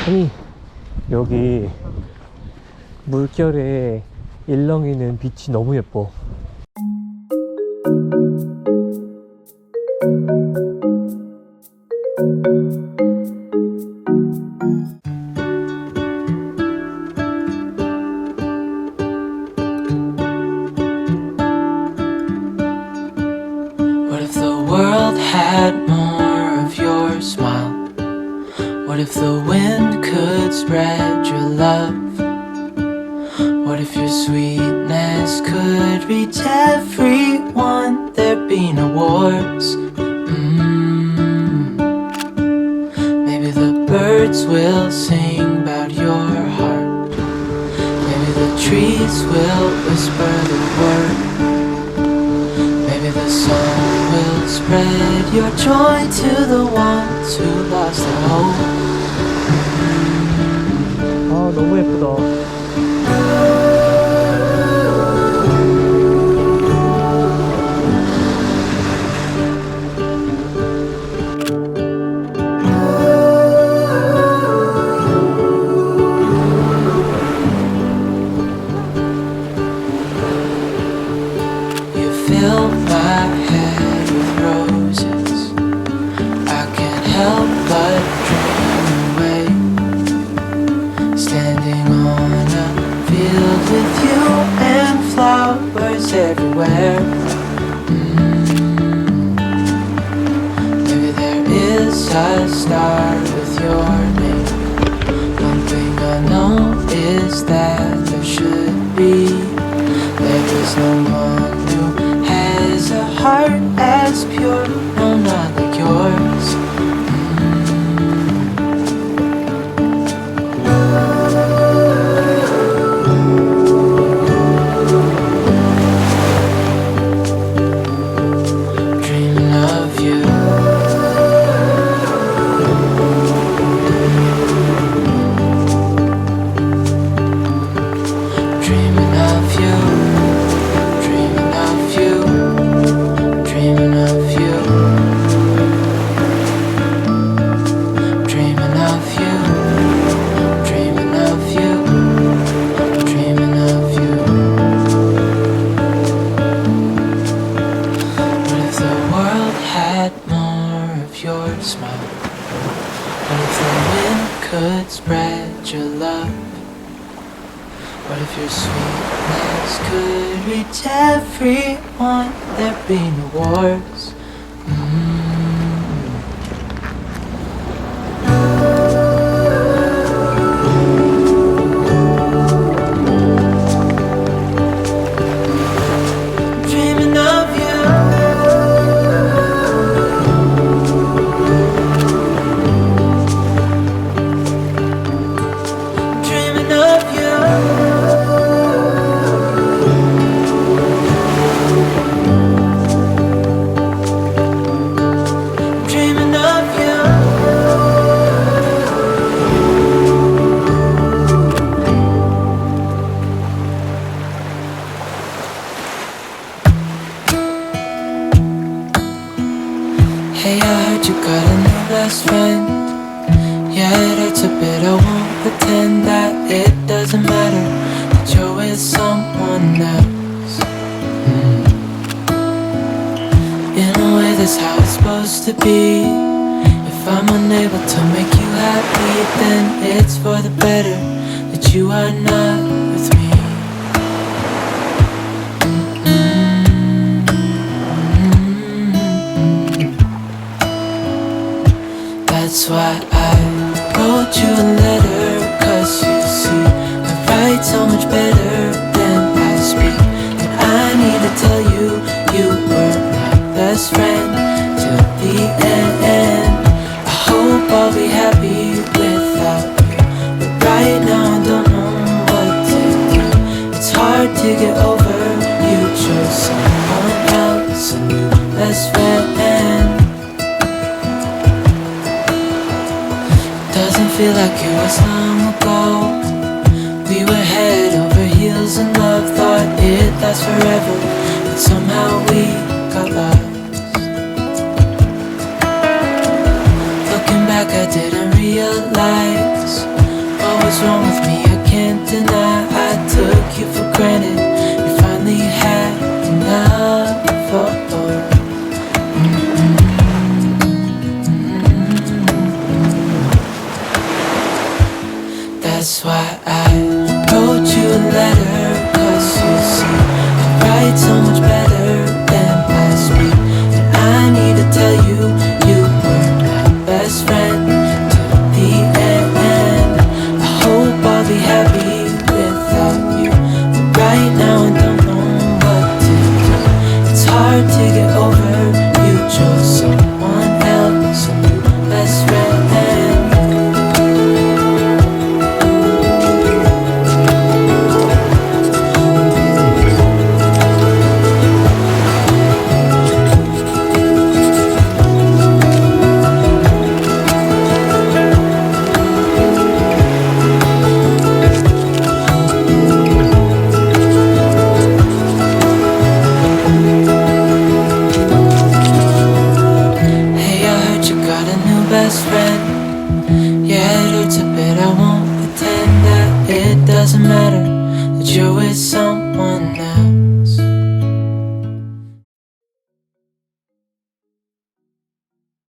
아니, 여기 물결에 일렁이는 빛이 너무 예뻐. What if the world had more of your smile? What if the wind could spread your love? What if your sweetness could reach everyone? There'd be no wars. Maybe the birds will sing about your heart. Maybe the trees will whisper the word. Maybe the sun will spread your joy to the ones who lost their hope. 아, 너무 예쁘다. Fill my head with roses. I can't help but dream away, standing on a field with you and flowers everywhere. Maybe there is a star with your name. One thing I know is that there should be. There is no one who has a heart as pure, no, not like yours. Dreaming of you. Dreaming of you. Dreaming of you. Dreaming of you. Dreaming of you. Dreaming of you. Dreaming of you. What if the world had more of your smile? What if the wind could spread your love? What if your sweetness could reach everyone? There'd be no wars. Dreaming of you. Dreaming of you. Dreaming of you. Hey, I heard you got a new best friend. Yeah, it hurts a bit, I won't pretend that it doesn't matter that you're with someone else. In a way, that's how it's supposed to be. If I'm unable to make you happy, then it's for the better that you are not with me. That's why I wrote you a letter, 'cause you see, I write so much better than I speak. And I need to tell you, you were my best friend till the end. I hope I'll be happy without you, but right now I don't know what to do. It's hard to get over, you chose someone else, a new best friend. Doesn't feel like it was long ago. We were head over heels in love, thought it'd last forever, but somehow we got lost. Looking back, I didn't realize That's why I wrote you a letter, 'cause you see, I write so much better than I speak. And I need to tell you, you were my best friend till the end. I hope I'll be happy without you, but right now I don't know what to do. It's hard to get over, you chose someone else, a new best friend. Best friend, yeah, it hurts a bit. I won't pretend that it doesn't matter that you're with someone